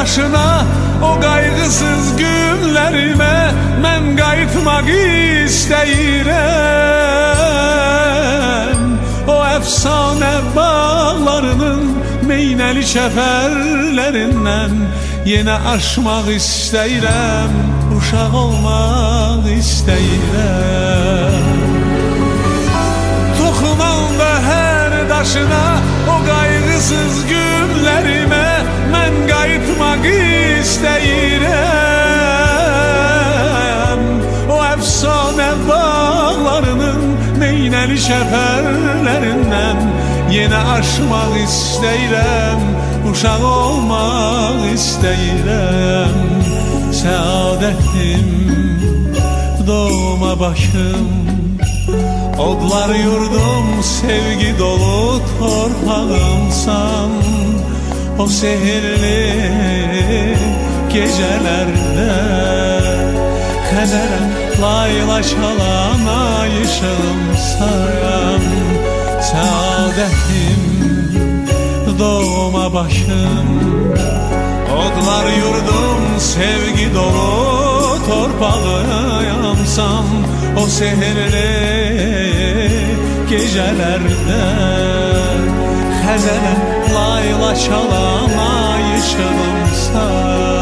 başına o kaygısız günlerime ben kayıtmak isteyirem. O efsane bağlarının meyneli çeperlerinden yine aşmak isteyirem, uşaq olmak isteyirem. Toxunanda her daşına o kaygısız günlerime ben kayıtmak isteyirem. O efsane bağlarının meyneli şeferlerinden yine aşmak isteyirem, uşaq olmak isteyirem. Səadətim doğma başım, odlar yurdum sevgi dolu torpağımsan. O sehirli gecelerde kadere layla çalan ay ışığımsan. Saadetim doğma başım, odlar yurdum sevgi dolu torpağımsan. O sehirli gecelerde Xəzərə layla çalan ay ışığımsan.